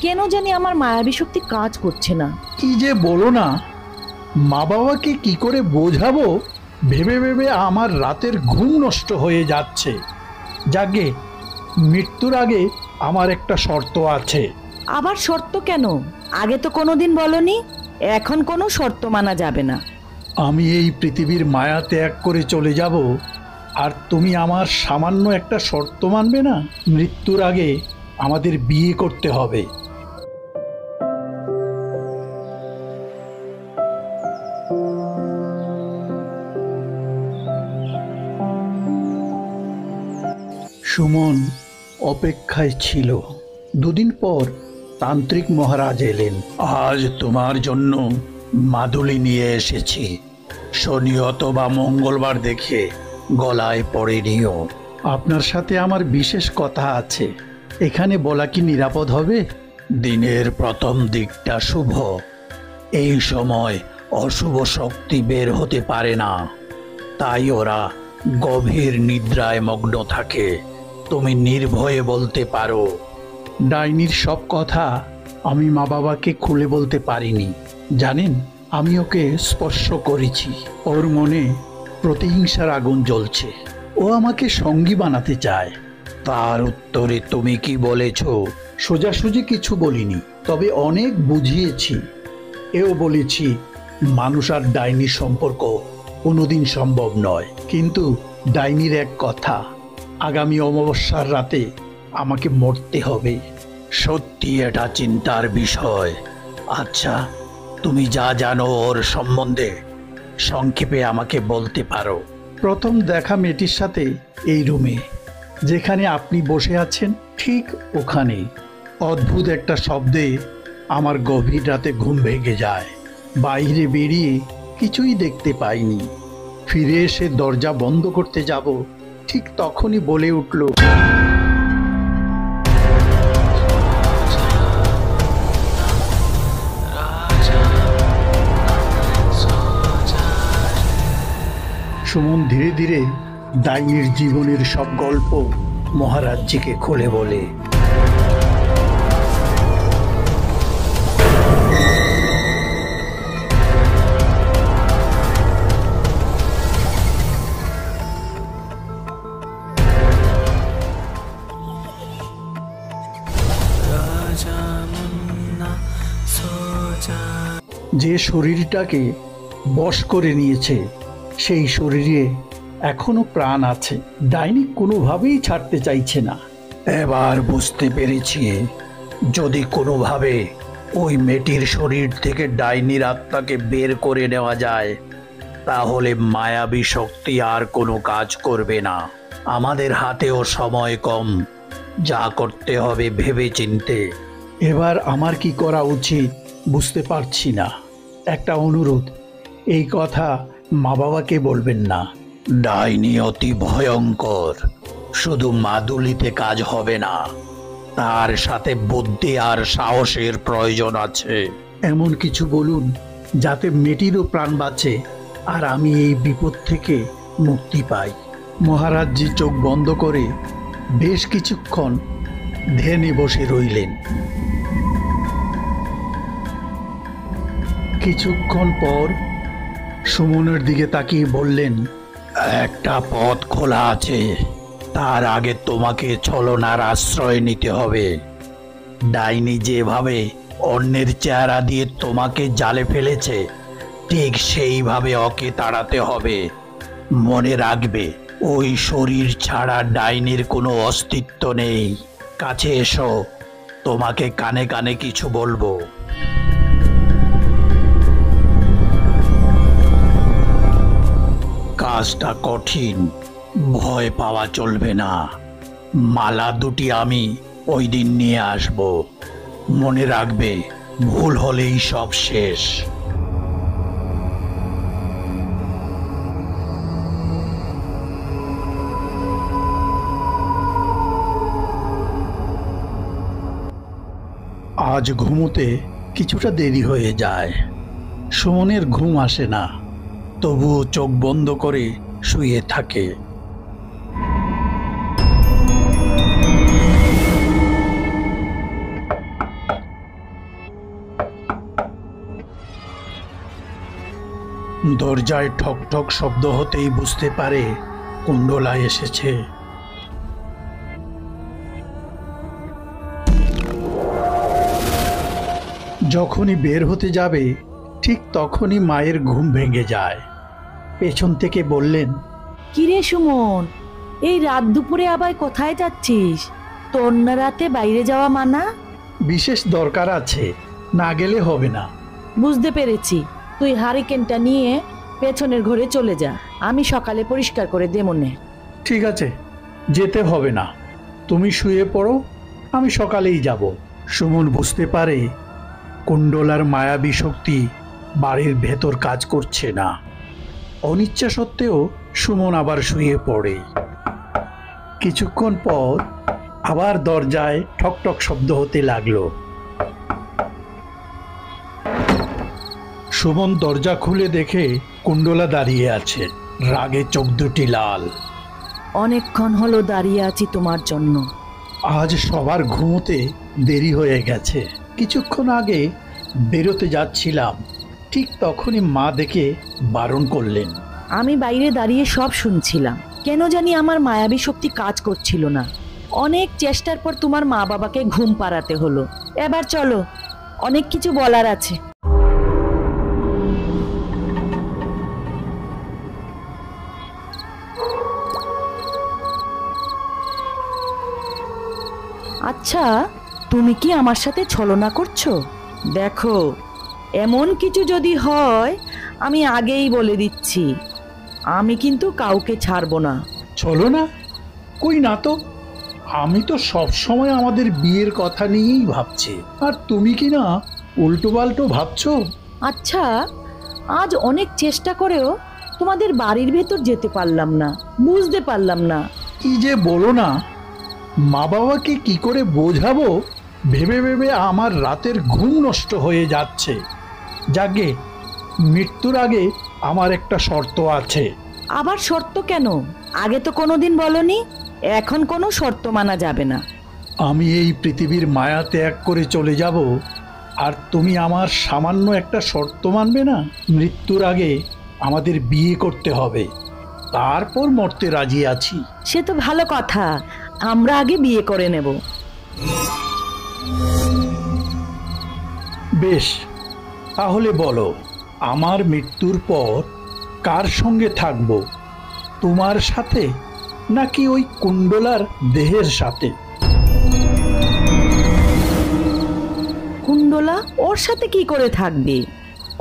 কেন জানি আমার মায়াবী শক্তি কাজ করছে না। কি যে বলো না, মা বাবাকে কি করে বোঝাবো ভেবে ভেবে আমার রাতের ঘুম নষ্ট হয়ে যাচ্ছে। যাগে, মৃত্যুর আগে আমার একটা শর্ত আছে। আবার শর্ত কেন? আগে তো কোনোদিন বলনি। এখন কোনো শর্ত মানা যাবে না। আমি এই পৃথিবীর মায়া ত্যাগ করে চলে যাব, আর তুমি আমার সামান্য একটা শর্ত মানবে না? মৃত্যুর আগে আমাদের বিয়ে করতে হবে। সুমন অপেক্ষায় ছিল। দুদিন পর তান্ত্রিক মহারাজ এলেন। আজ তোমার জন্য মাদুলি নিয়ে এসেছি। শনি অথবা মঙ্গলবার দেখে গলায় পড়ে নিও। আপনার সাথে আমার বিশেষ কথা আছে, এখানে বলা কি নিরাপদ হবে? দিনের প্রথম দিকটা শুভ। এই সময় অশুভ শক্তি বের হতে পারে না, তাই ওরা গভীর নিদ্রায় মগ্ন থাকে। তুমি নির্ভয়ে বলতে পারো। ডাইনির সব কথা আমি মা বাবাকে খুলে বলতে পারিনি। জানেন, আমি ওকে স্পর্শ করেছি। ওর মনে প্রতিহিংসার আগুন জ্বলছে। ও আমাকে সঙ্গী বানাতে চায়। তার উত্তরে তুমি কি বলেছ? সোজাসুজি কিছু বলিনি, তবে অনেক বুঝিয়েছি। এও বলেছি মানুষ আর ডাইনির সম্পর্ক কোনোদিন সম্ভব নয়। কিন্তু ডাইনির এক কথা, আগামী অমাবস্যার রাতে আমাকে মরতে হবে। সত্যি এটা চিন্তার বিষয়। আচ্ছা, তুমি যা জানো ওর সম্বন্ধে সংক্ষেপে আমাকে বলতে পারো। প্রথম দেখা মেয়েটির সাথে এই রুমে, যেখানে আপনি বসে আছেন ঠিক ওখানে। অদ্ভুত একটা শব্দে আমার গভীর রাতে ঘুম ভেঙে যায়। বাইরে বেরিয়ে কিছুই দেখতে পাইনি। ফিরে এসে দরজা বন্ধ করতে যাব, ঠিক তখনই বলে উঠল, সুমন ধীরে ধীরে ডাইনির জীবনের সব গল্প মহারাজজিকে খুলে বলে। যে শরীরটাকে বশ করে নিয়েছে, সেই শরীরে এখনো প্রাণ আছে। ডাইনি কোনোভাবেই ছাড়তে চাইছে না। এবার বুঝতে পেরেছি, যদি কোনোভাবে ওই মেয়েটির শরীর থেকে ডাইনির আত্মাকে বের করে নেওয়া যায়, তাহলে মায়াবী শক্তি আর কোনো কাজ করবে না। আমাদের হাতেও সময় কম, যা করতে হবে ভেবে চিনতে। এবার আমার কি করা উচিত বুঝতে পারছি না। একটা অনুরোধ, এই কথা মা বাবাকে বলবেন না। ডাইনি অতি ভয়ঙ্কর। শুধু মাদুলিতে কাজ হবে না, তার সাথে বুদ্ধি আর সাহসের প্রয়োজন আছে। এমন কিছু বলুন যাতে মেয়েটিরও প্রাণ বাঁচে আর আমি এই বিপদ থেকে মুক্তি পাই। মহারাজজি চোখ বন্ধ করে বেশ কিছুক্ষণ ধ্যানে বসে রইলেন। কিছুক্ষণ পর সুমনের দিকে তাকিয়ে বললেন, একটা পথ খোলা আছে। তার আগে তোমাকে ছলনার আশ্রয় নিতে হবে। ডাইনি যেভাবে অন্যের চেহারা দিয়ে তোমাকে জালে ফেলেছে, ঠিক সেইভাবে ওকে তাড়াতে হবে। মনে রাখবে, ওই শরীর ছাড়া ডাইনির কোনো অস্তিত্ব নেই। কাছে এসো, তোমাকে কানে কানে কিছু বলবো। কাজটা কঠিন, ভয় পাওয়া চলবে না। মালা দুটি আমি ওই দিন নিয়ে আসব। মনে রাখবে, ভুল হলেই সব শেষ। আজ ঘুমোতে কিছুটা দেরি হয়ে যায়। সুমনের ঘুম আসে না, তবুও চোখ বন্ধ করে শুয়ে থাকে। দরজায় ঠক ঠক শব্দ হতেই বুঝতে পারে কুণ্ডলা এসেছে। যখনই বের হতে যাবে ঠিক তখনই মায়ের ঘুম ভেঙে যায়। পেছন থেকে বললেন, কিরে সুমন, এই রাত দুপুরে আবার কোথায় যাচ্ছিস? তোর না রাতে বাইরে যাওয়া মানা? বিশেষ দরকার আছে, না গেলে হবে না। বুঝতে পেরেছি, তুই হারিকেনটা নিয়ে পেছনের ঘরে চলে যা, আমি সকালে পরিষ্কার করে দেমনে। ঠিক আছে, যেতে হবে না, তুমি শুয়ে পড়ো, আমি সকালেই যাব। সুমন বুঝতে পারে কুণ্ডলার মায়াবী শক্তি বাড়ির ভেতর কাজ করছে না। অনিচ্ছা সত্ত্বেও সুমন আবার শুয়ে পড়ে। কিছুক্ষণ পর আবার দরজায় ঠক ঠক শব্দ হতে লাগলো। সুমন দরজা খুলে দেখে কুণ্ডলা দাঁড়িয়ে আছে, রাগে চোখ দুটি লাল। অনেকক্ষণ হলো দাঁড়িয়ে আছি তোমার জন্য। আজ সবার ঘুমোতে দেরি হয়ে গেছে। কিছুক্ষণ আগে বেরোতে যাচ্ছিলাম, ঠিক তখনই মা দেখে বারণ করলেন। আমি বাইরে দাঁড়িয়ে সব শুনছিলাম, কেন জানি আমার মায়াবী শক্তি কাজ করছিল না। অনেক চেষ্টার পর তোমার মা বাবাকে ঘুম পাড়াতে হলো। এবার চলো, অনেক কিছু বলার আছে। আচ্ছা, তুমি কি আমার সাথে ছলনা করছো? দেখো, এমন কিছু যদি হয় আমি আগেই বলে দিচ্ছি, আমি কিন্তু কাউকে ছাড়বো না। চলো না? কই না তো, আমি তো সব সময় আমাদের বিয়ের কথা নিয়েই ভাবছি, আর তুমি কি না উল্টো পাল্টো ভাবছো। আচ্ছা, আজ অনেক চেষ্টা করেও তোমাদের বাড়ির ভেতর যেতে পারলাম না, বুঝতে পারলাম না। কি যে বলো না, মা বাবাকে কি করে বোঝাবো ভেবে ভেবে আমার রাতের ঘুম নষ্ট হয়ে যাচ্ছে। যাগে, মৃত্যুর আগে আমার একটা শর্ত আছে। আবার শর্ত কেন? আগে তো কোনোদিন বলনি। এখন কোনো শর্ত মানা যাবে না। আমি এই পৃথিবীর মায়া ত্যাগ করে চলে যাব, আর তুমি আমার সামান্য একটা শর্ত মানবে না? মৃত্যুর আগে আমাদের বিয়ে করতে হবে, তারপর মরতে রাজি আছি। সে তো ভালো কথা, আমরা আগে বিয়ে করে নেব। বেশ, তাহলে বলো, আমার মৃত্যুর পর কার সঙ্গে থাকব? তোমার সাথে নাকি ওই কুণ্ডলার দেহের সাথে? কুণ্ডলা ওর সাথে কি করে থাকবে?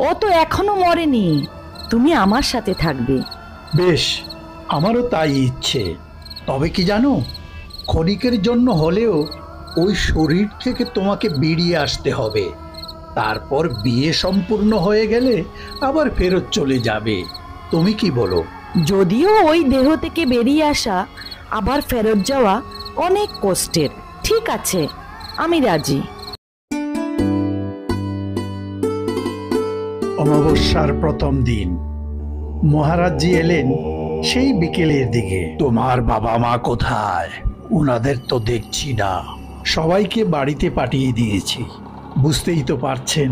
ও তো এখনো মরেনি। তুমি আমার সাথে থাকবে। বেশ, আমারও তাই ইচ্ছে। তবে কি জানো, ক্ষণিকের জন্য হলেও ওই শরীর থেকে তোমাকে বেরিয়ে আসতে হবে। তারপর বিয়ে সম্পূর্ণ হয়ে গেলে আবার ফেরত চলে যাবে। তুমি কি বলো? যদিও ওই দেহ থেকে বেরিয়ে আসা আবার ফেরত যাওয়া অনেক কষ্টের। ঠিক আছে, আমি রাজি। অমাবস্যার প্রথম দিন মহারাজজি এলেন সেই বিকেলের দিকে। তোমার বাবা মা কোথায়? ওনাদের তো দেখছি না। সবাইকে বাড়িতে পাঠিয়ে দিয়েছি, বুঝতেই তো পারছেন।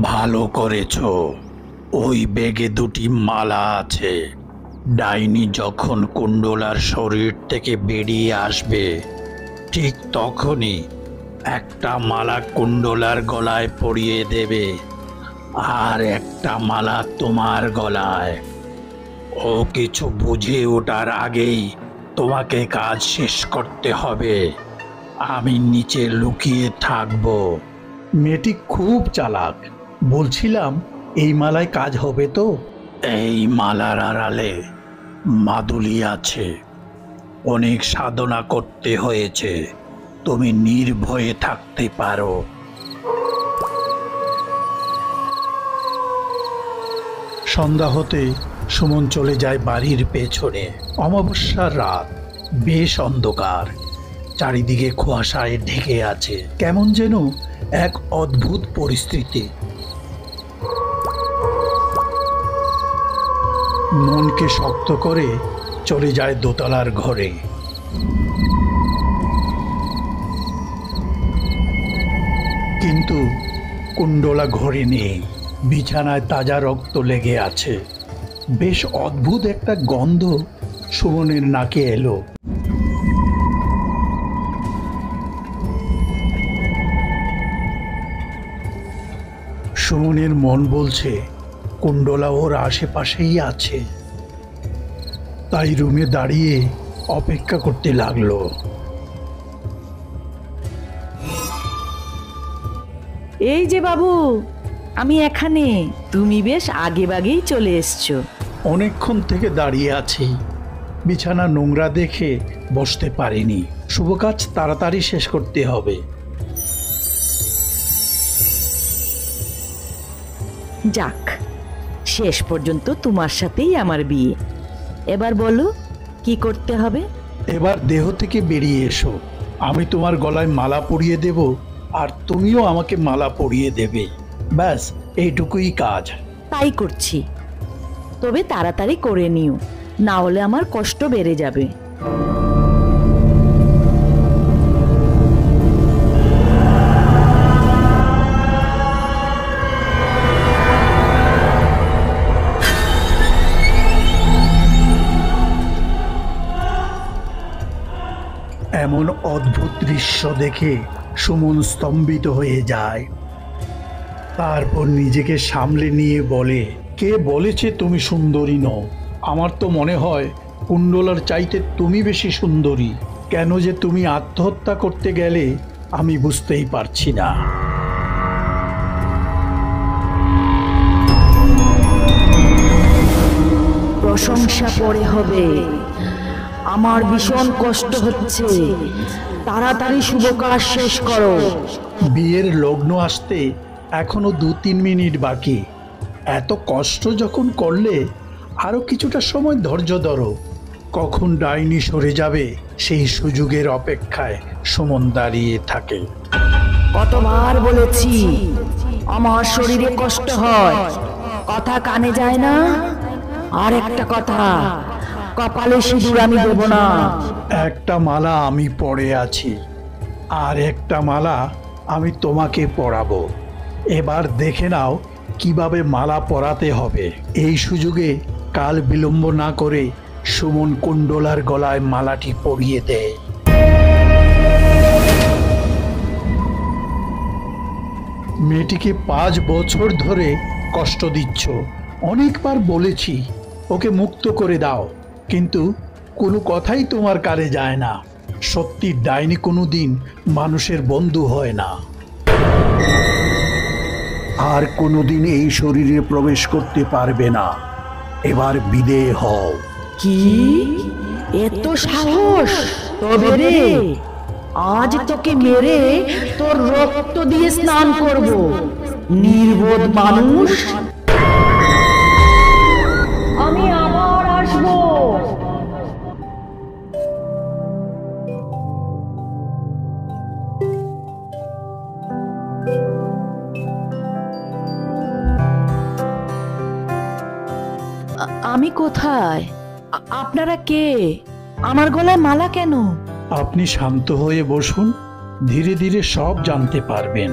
ভালো করেছো। ওই ব্যাগে দুটি মালা আছে। ডাইনি যখন কুণ্ডলার শরীর থেকে বেরিয়ে আসবে ঠিক তখনই একটা মালা কুণ্ডলার গলায় পরিয়ে দেবে, আর একটা মালা তোমার গলায়। ও কিছু বুঝে ওঠার আগেই তোমাকে কাজ শেষ করতে হবে। আমি নিচে লুকিয়ে থাকবো। মেয়েটি খুব চালাক। বলছিলাম, এই মালায় কাজ হবে তো? এই মালার আড়ালে মাদুলি আছে। অনেক সাধনা করতে হয়েছে, তুমি নির্ভয়ে থাকতে পারো। সন্ধ্যা হতে সুমন চলে যায় বাড়ির পেছনে। অমাবস্যার রাত, বেশ অন্ধকার, চারিদিকে কুয়াশায় ঢেকে আছে। কেমন যেন এক অদ্ভুত পরিস্থিতি। মনকে শক্ত করে চলে যায় দোতলার ঘরে। কিন্তু কুণ্ডলা ঘরে নেই। বিছানায় তাজা রক্ত লেগে আছে। বেশ অদ্ভুত একটা গন্ধ সুমনের নাকে এলো। সুমনের মন বলছে কুণ্ডলা ওর আশেপাশেই আছে, তাই রুমে দাঁড়িয়ে অপেক্ষা করতে লাগলো। এই যে বাবু, আমি এখানে। তুমি বেশ আগে বাগেই চলে এসছো। অনেকক্ষণ থেকে দাঁড়িয়ে আছি, বিছানা নোংরা দেখে বসতে পারিনি। শুভ কাজ তাড়াতাড়ি শেষ করতে হবে। যাক, শেষ পর্যন্ত তোমার সাথেই আমার বিয়ে। এবার বলো কি করতে হবে? এবার দেহ থেকে বেরিয়ে এসো, আমি তোমার গলায় মালা পরিয়ে দেব, আর তুমিও আমাকে মালা পরিয়ে দেবে। ব্যাস এইটুকুই কাজ। তাই করছি, তবে তাড়াতাড়ি করে নিও, না হলে আমার কষ্ট বেড়ে যাবে। এমন অদ্ভুত দৃশ্য দেখে সুমন স্তম্ভিত হয়ে যায়। তারপর নিজেকে সামলে নিয়ে বলে, কে বলেছে তুমি সুন্দরী নও? আমার তো মনে হয় কুণ্ডলার চাইতে তুমি বেশি সুন্দরী। কেন যে তুমি আত্মহত্যা করতে গেলে আমি বুঝতেই পারছি না। প্রশংসা পরে হবে, আমার ভীষণ কষ্ট হচ্ছে। তাড়াতাড়ি শুভ কাজ শেষ করো। বিয়ের লগ্ন আসতে এখনো 2-3 মিনিট বাকি। এত কষ্ট যখন করলে আরো কিছুটা সময় ধৈর্য ধরো। কখন ডাইনি সরে যাবে সেই সুযোগের অপেক্ষায় সুমন দাঁড়িয়ে থাকে। কতবার বলেছি আমার শরীরে কষ্ট হয়, কথা কানে যায় না। আর একটা কথা, কপালে সিঁদুর আমি দেব না। একটা মালা আমি পরে আছি, আর একটা মালা আমি তোমাকে পরাবো। এবার দেখে নাও কিভাবে মালা পরাতে হবে। এই সুযোগে কাল বিলম্ব না করে সুমন কুণ্ডলার গলায় মালাটি পরিয়ে দেয়। মেয়েটিকে 5 বছর ধরে কষ্ট দিচ্ছ। অনেকবার বলেছি ওকে মুক্ত করে দাও, কিন্তু কোনো কথাই তোমার কানে যায় না। সত্যি ডাইনি কোনোদিন মানুষের বন্ধু হয় না। আর কোনোদিন এই শরীরে প্রবেশ করতে পারবে না। এবার বিদেয় হও। কি এত সাহস? তবে রে, আজ তোকে মেরে তোর রক্ত দিয়ে স্নান করব, নির্বোধ মানুষ। আমি আবার আসবো। আমি কোথায়? আপনারা কে? আমার গলায় মালা কেন? আপনি শান্ত হয়ে বসুন, ধীরে ধীরে সব জানতে পারবেন।